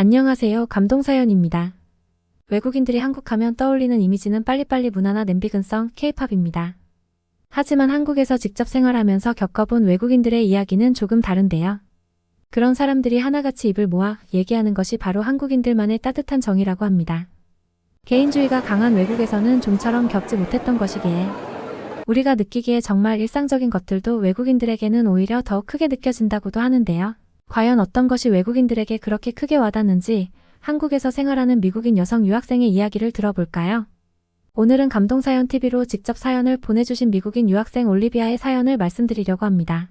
안녕하세요. 감동사연입니다. 외국인들이 한국하면 떠올리는 이미지는 빨리빨리 문화나 냄비근성, K-팝입니다. 하지만 한국에서 직접 생활하면서 겪어본 외국인들의 이야기는 조금 다른데요. 그런 사람들이 하나같이 입을 모아 얘기하는 것이 바로 한국인들만의 따뜻한 정이라고 합니다. 개인주의가 강한 외국에서는 좀처럼 겪지 못했던 것이기에 우리가 느끼기에 정말 일상적인 것들도 외국인들에게는 오히려 더 크게 느껴진다고도 하는데요. 과연 어떤 것이 외국인들에게 그렇게 크게 와닿는지 한국에서 생활하는 미국인 여성 유학생의 이야기를 들어볼까요? 오늘은 감동사연TV로 직접 사연을 보내주신 미국인 유학생 올리비아의 사연을 말씀드리려고 합니다.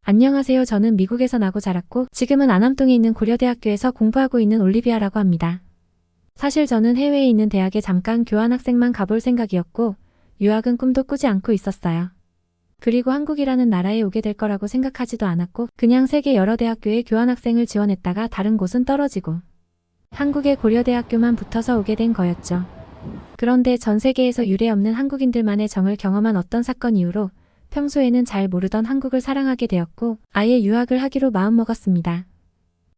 안녕하세요. 저는 미국에서 나고 자랐고 지금은 안암동에 있는 고려대학교에서 공부하고 있는 올리비아라고 합니다. 사실 저는 해외에 있는 대학에 잠깐 교환학생만 가볼 생각이었고 유학은 꿈도 꾸지 않고 있었어요. 그리고 한국이라는 나라에 오게 될 거라고 생각하지도 않았고 그냥 세계 여러 대학교에 교환학생을 지원했다가 다른 곳은 떨어지고 한국의 고려대학교만 붙어서 오게 된 거였죠. 그런데 전 세계에서 유례없는 한국인들만의 정을 경험한 어떤 사건 이후로 평소에는 잘 모르던 한국을 사랑하게 되었고 아예 유학을 하기로 마음먹었습니다.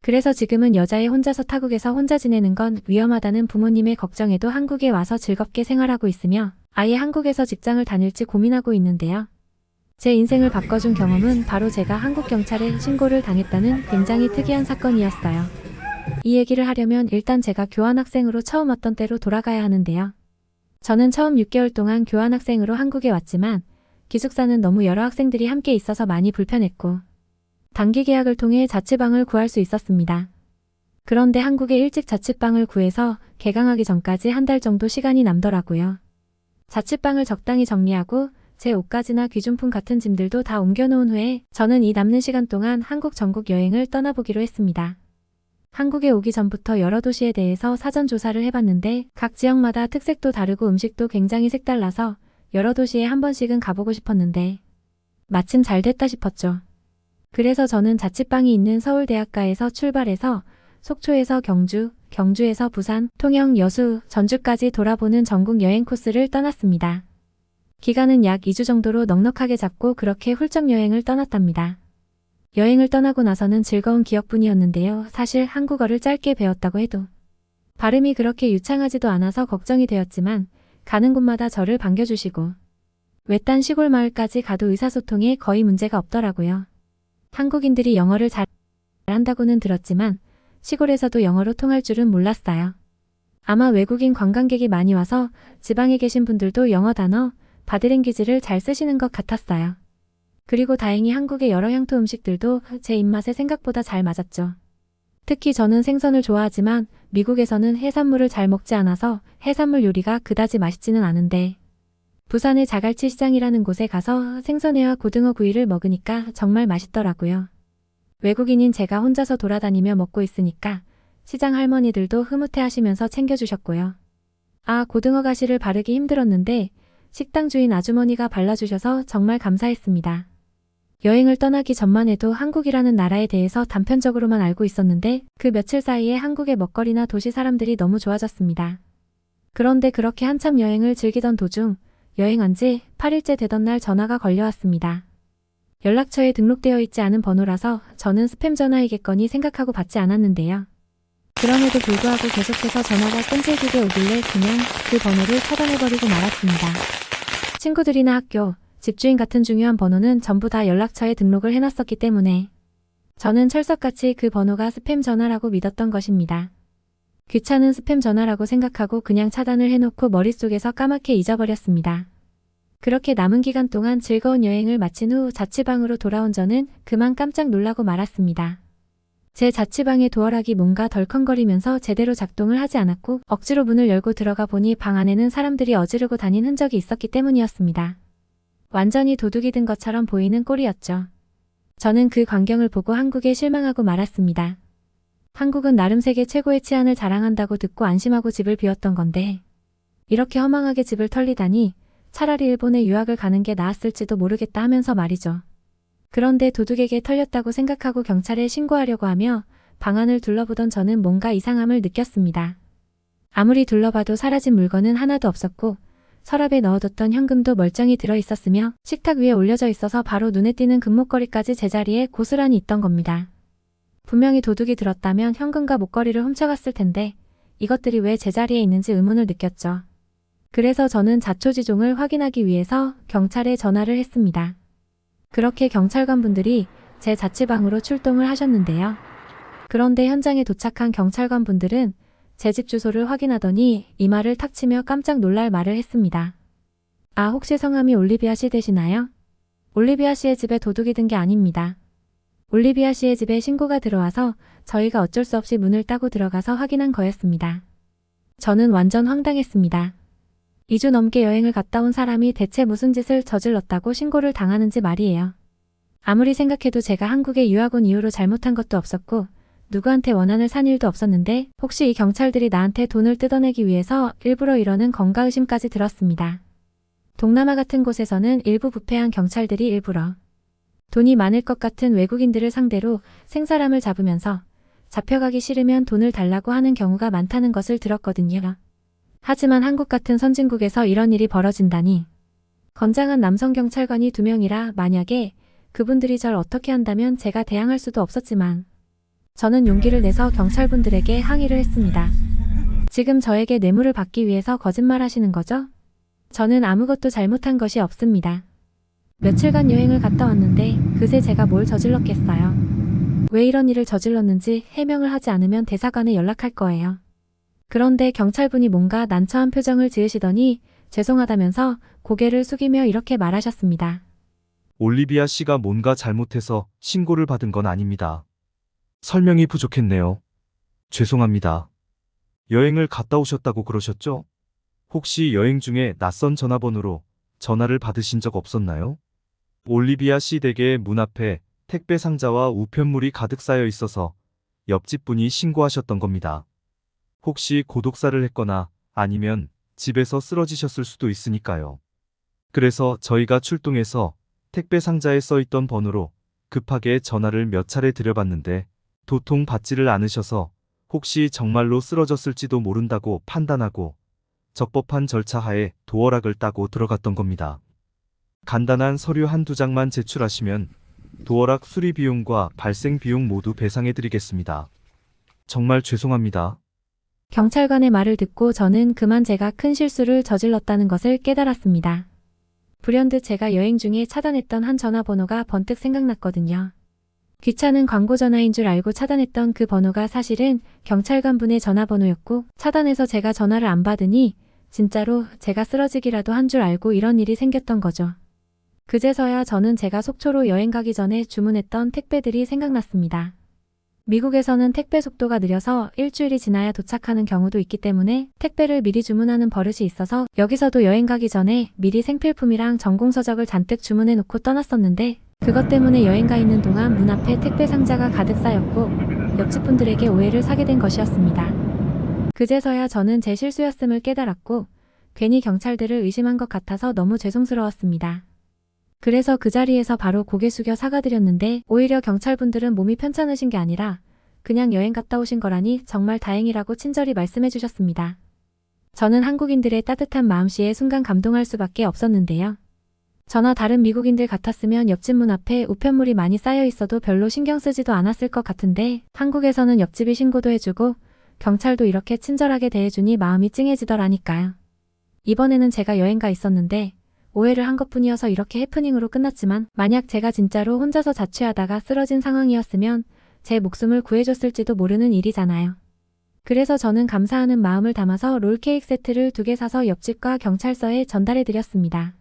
그래서 지금은 여자애 혼자서 타국에서 혼자 지내는 건 위험하다는 부모님의 걱정에도 한국에 와서 즐겁게 생활하고 있으며 아예 한국에서 직장을 다닐지 고민하고 있는데요. 제 인생을 바꿔준 경험은 바로 제가 한국 경찰에 신고를 당했다는 굉장히 특이한 사건이었어요. 이 얘기를 하려면 일단 제가 교환학생으로 처음 왔던 때로 돌아가야 하는데요. 저는 처음 6개월 동안 교환학생으로 한국에 왔지만 기숙사는 너무 여러 학생들이 함께 있어서 많이 불편했고 단기 계약을 통해 자취방을 구할 수 있었습니다. 그런데 한국에 일찍 자취방을 구해서 개강하기 전까지 한 달 정도 시간이 남더라고요. 자취방을 적당히 정리하고 제 옷가지나 귀중품 같은 짐들도 다 옮겨놓은 후에 저는 이 남는 시간 동안 한국 전국 여행을 떠나보기로 했습니다. 한국에 오기 전부터 여러 도시에 대해서 사전 조사를 해봤는데 각 지역마다 특색도 다르고 음식도 굉장히 색달라서 여러 도시에 한 번씩은 가보고 싶었는데 마침 잘 됐다 싶었죠. 그래서 저는 자취방이 있는 서울대학가에서 출발해서 속초에서 경주, 경주에서 부산, 통영, 여수, 전주까지 돌아보는 전국 여행 코스를 떠났습니다. 기간은 약 2주 정도로 넉넉하게 잡고 그렇게 훌쩍 여행을 떠났답니다. 여행을 떠나고 나서는 즐거운 기억뿐이었는데요. 사실 한국어를 짧게 배웠다고 해도 발음이 그렇게 유창하지도 않아서 걱정이 되었지만 가는 곳마다 저를 반겨주시고 외딴 시골 마을까지 가도 의사소통에 거의 문제가 없더라고요. 한국인들이 영어를 잘 한다고는 들었지만 시골에서도 영어로 통할 줄은 몰랐어요. 아마 외국인 관광객이 많이 와서 지방에 계신 분들도 영어 단어, 바디랭귀지를 잘 쓰시는 것 같았어요. 그리고 다행히 한국의 여러 향토 음식들도 제 입맛에 생각보다 잘 맞았죠. 특히 저는 생선을 좋아하지만 미국에서는 해산물을 잘 먹지 않아서 해산물 요리가 그다지 맛있지는 않은데 부산의 자갈치 시장이라는 곳에 가서 생선회와 고등어 구이를 먹으니까 정말 맛있더라고요. 외국인인 제가 혼자서 돌아다니며 먹고 있으니까 시장 할머니들도 흐뭇해하시면서 챙겨주셨고요. 아, 고등어 가시를 바르기 힘들었는데 식당 주인 아주머니가 발라주셔서 정말 감사했습니다. 여행을 떠나기 전만 해도 한국이라는 나라에 대해서 단편적으로만 알고 있었는데 그 며칠 사이에 한국의 먹거리나 도시 사람들이 너무 좋아졌습니다. 그런데 그렇게 한참 여행을 즐기던 도중 여행한 지 8일째 되던 날 전화가 걸려왔습니다. 연락처에 등록되어 있지 않은 번호라서 저는 스팸 전화이겠거니 생각하고 받지 않았는데요. 그럼에도 불구하고 계속해서 전화가 끈질기게 오길래 그냥 그 번호를 차단해버리고 말았습니다. 친구들이나 학교, 집주인 같은 중요한 번호는 전부 다 연락처에 등록을 해놨었기 때문에 저는 철석같이 그 번호가 스팸 전화라고 믿었던 것입니다. 귀찮은 스팸 전화라고 생각하고 그냥 차단을 해놓고 머릿속에서 까맣게 잊어버렸습니다. 그렇게 남은 기간 동안 즐거운 여행을 마친 후 자취방으로 돌아온 저는 그만 깜짝 놀라고 말았습니다. 제 자취방의 도어락이 뭔가 덜컹거리면서 제대로 작동을 하지 않았고 억지로 문을 열고 들어가 보니 방 안에는 사람들이 어지르고 다닌 흔적이 있었기 때문이었습니다. 완전히 도둑이 든 것처럼 보이는 꼴이었죠. 저는 그 광경을 보고 한국에 실망하고 말았습니다. 한국은 나름 세계 최고의 치안을 자랑한다고 듣고 안심하고 집을 비웠던 건데 이렇게 허망하게 집을 털리다니 차라리 일본에 유학을 가는 게 나았을지도 모르겠다 하면서 말이죠. 그런데 도둑에게 털렸다고 생각하고 경찰에 신고하려고 하며 방안을 둘러보던 저는 뭔가 이상함을 느꼈습니다. 아무리 둘러봐도 사라진 물건은 하나도 없었고 서랍에 넣어뒀던 현금도 멀쩡히 들어있었으며 식탁 위에 올려져 있어서 바로 눈에 띄는 금목걸이까지 제자리에 고스란히 있던 겁니다. 분명히 도둑이 들었다면 현금과 목걸이를 훔쳐갔을 텐데 이것들이 왜 제자리에 있는지 의문을 느꼈죠. 그래서 저는 자초지종을 확인하기 위해서 경찰에 전화를 했습니다. 그렇게 경찰관분들이 제 자취방으로 출동을 하셨는데요. 그런데 현장에 도착한 경찰관분들은 제 집 주소를 확인하더니 이마를 탁 치며 깜짝 놀랄 말을 했습니다. 아, 혹시 성함이 올리비아 씨 되시나요? 올리비아 씨의 집에 도둑이 든 게 아닙니다. 올리비아 씨의 집에 신고가 들어와서 저희가 어쩔 수 없이 문을 따고 들어가서 확인한 거였습니다. 저는 완전 황당했습니다. 2주 넘게 여행을 갔다 온 사람이 대체 무슨 짓을 저질렀다고 신고를 당하는지 말이에요. 아무리 생각해도 제가 한국에 유학 온 이후로 잘못한 것도 없었고 누구한테 원한을 산 일도 없었는데 혹시 이 경찰들이 나한테 돈을 뜯어내기 위해서 일부러 이러는 건가 의심까지 들었습니다. 동남아 같은 곳에서는 일부 부패한 경찰들이 일부러 돈이 많을 것 같은 외국인들을 상대로 생사람을 잡으면서 잡혀가기 싫으면 돈을 달라고 하는 경우가 많다는 것을 들었거든요. 하지만 한국 같은 선진국에서 이런 일이 벌어진다니. 건장한 남성 경찰관이 2명이라 만약에 그분들이 절 어떻게 한다면 제가 대항할 수도 없었지만 저는 용기를 내서 경찰분들에게 항의를 했습니다. 지금 저에게 뇌물을 받기 위해서 거짓말하시는 거죠? 저는 아무것도 잘못한 것이 없습니다. 며칠간 여행을 갔다 왔는데 그새 제가 뭘 저질렀겠어요. 왜 이런 일을 저질렀는지 해명을 하지 않으면 대사관에 연락할 거예요. 그런데 경찰분이 뭔가 난처한 표정을 지으시더니 죄송하다면서 고개를 숙이며 이렇게 말하셨습니다. 올리비아 씨가 뭔가 잘못해서 신고를 받은 건 아닙니다. 설명이 부족했네요. 죄송합니다. 여행을 갔다 오셨다고 그러셨죠? 혹시 여행 중에 낯선 전화번호로 전화를 받으신 적 없었나요? 올리비아 씨 댁의 문 앞에 택배 상자와 우편물이 가득 쌓여 있어서 옆집 분이 신고하셨던 겁니다. 혹시 고독사를 했거나 아니면 집에서 쓰러지셨을 수도 있으니까요. 그래서 저희가 출동해서 택배 상자에 써있던 번호로 급하게 전화를 몇 차례 드려봤는데 도통 받지를 않으셔서 혹시 정말로 쓰러졌을지도 모른다고 판단하고 적법한 절차 하에 도어락을 따고 들어갔던 겁니다. 간단한 서류 한두 장만 제출하시면 도어락 수리 비용과 발생 비용 모두 배상해드리겠습니다. 정말 죄송합니다. 경찰관의 말을 듣고 저는 그만 제가 큰 실수를 저질렀다는 것을 깨달았습니다. 불현듯 제가 여행 중에 차단했던 한 전화번호가 번뜩 생각났거든요. 귀찮은 광고 전화인 줄 알고 차단했던 그 번호가 사실은 경찰관분의 전화번호였고 차단해서 제가 전화를 안 받으니 진짜로 제가 쓰러지기라도 한 줄 알고 이런 일이 생겼던 거죠. 그제서야 저는 제가 속초로 여행 가기 전에 주문했던 택배들이 생각났습니다. 미국에서는 택배 속도가 느려서 일주일이 지나야 도착하는 경우도 있기 때문에 택배를 미리 주문하는 버릇이 있어서 여기서도 여행 가기 전에 미리 생필품이랑 전공서적을 잔뜩 주문해 놓고 떠났었는데 그것 때문에 여행 가 있는 동안 문 앞에 택배 상자가 가득 쌓였고 옆집 분들에게 오해를 사게 된 것이었습니다. 그제서야 저는 제 실수였음을 깨달았고 괜히 경찰들을 의심한 것 같아서 너무 죄송스러웠습니다. 그래서 그 자리에서 바로 고개 숙여 사과드렸는데 오히려 경찰분들은 몸이 편찮으신 게 아니라 그냥 여행 갔다 오신 거라니 정말 다행이라고 친절히 말씀해 주셨습니다. 저는 한국인들의 따뜻한 마음씨에 순간 감동할 수밖에 없었는데요. 저나 다른 미국인들 같았으면 옆집 문 앞에 우편물이 많이 쌓여 있어도 별로 신경 쓰지도 않았을 것 같은데 한국에서는 옆집이 신고도 해주고 경찰도 이렇게 친절하게 대해주니 마음이 찡해지더라니까요. 이번에는 제가 여행 가 있었는데 오해를 한 것뿐이어서 이렇게 해프닝으로 끝났지만 만약 제가 진짜로 혼자서 자취하다가 쓰러진 상황이었으면 제 목숨을 구해줬을지도 모르는 일이잖아요. 그래서 저는 감사하는 마음을 담아서 롤케이크 세트를 2개 사서 옆집과 경찰서에 전달해드렸습니다.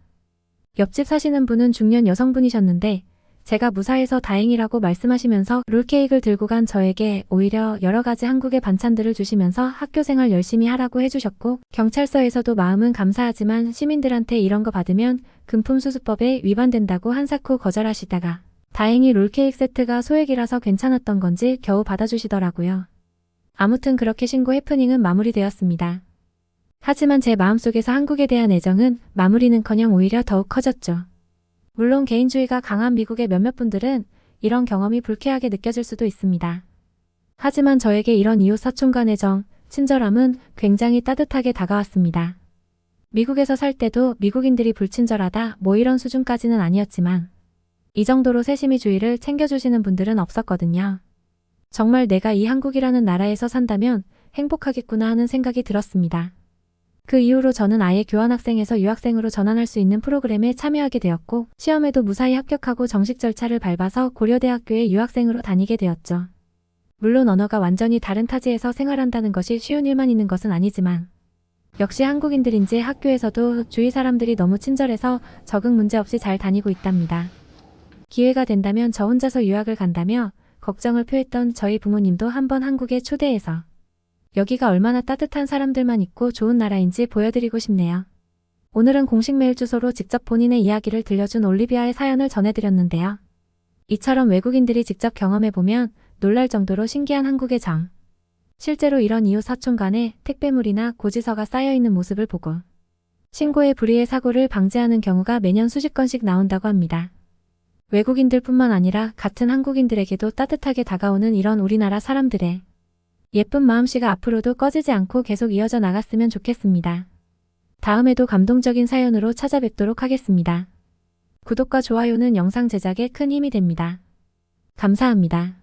옆집 사시는 분은 중년 여성분이셨는데 제가 무사해서 다행이라고 말씀하시면서 롤케이크를 들고 간 저에게 오히려 여러 가지 한국의 반찬들을 주시면서 학교 생활 열심히 하라고 해주셨고 경찰서에서도 마음은 감사하지만 시민들한테 이런 거 받으면 금품수수법에 위반된다고 한사코 거절하시다가 다행히 롤케이크 세트가 소액이라서 괜찮았던 건지 겨우 받아주시더라고요. 아무튼 그렇게 신고 해프닝은 마무리되었습니다. 하지만 제 마음속에서 한국에 대한 애정은 마무리는커녕 오히려 더욱 커졌죠. 물론 개인주의가 강한 미국의 몇몇 분들은 이런 경험이 불쾌하게 느껴질 수도 있습니다. 하지만 저에게 이런 이웃 사촌 간의 정, 친절함은 굉장히 따뜻하게 다가왔습니다. 미국에서 살 때도 미국인들이 불친절하다 뭐 이런 수준까지는 아니었지만 이 정도로 세심히 주의를 챙겨주시는 분들은 없었거든요. 정말 내가 이 한국이라는 나라에서 산다면 행복하겠구나 하는 생각이 들었습니다. 그 이후로 저는 아예 교환학생에서 유학생으로 전환할 수 있는 프로그램에 참여하게 되었고, 시험에도 무사히 합격하고 정식 절차를 밟아서 고려대학교에 유학생으로 다니게 되었죠. 물론 언어가 완전히 다른 타지에서 생활한다는 것이 쉬운 일만 있는 것은 아니지만, 역시 한국인들인지 학교에서도 주위 사람들이 너무 친절해서 적응 문제 없이 잘 다니고 있답니다. 기회가 된다면 저 혼자서 유학을 간다며 걱정을 표했던 저희 부모님도 한번 한국에 초대해서 여기가 얼마나 따뜻한 사람들만 있고 좋은 나라인지 보여드리고 싶네요. 오늘은 공식 메일 주소로 직접 본인의 이야기를 들려준 올리비아의 사연을 전해드렸는데요. 이처럼 외국인들이 직접 경험해보면 놀랄 정도로 신기한 한국의 정. 실제로 이런 이웃 사촌 간에 택배물이나 고지서가 쌓여있는 모습을 보고 신고의 불의의 사고를 방지하는 경우가 매년 수십 건씩 나온다고 합니다. 외국인들뿐만 아니라 같은 한국인들에게도 따뜻하게 다가오는 이런 우리나라 사람들의 예쁜 마음씨가 앞으로도 꺼지지 않고 계속 이어져 나갔으면 좋겠습니다. 다음에도 감동적인 사연으로 찾아뵙도록 하겠습니다. 구독과 좋아요는 영상 제작에 큰 힘이 됩니다. 감사합니다.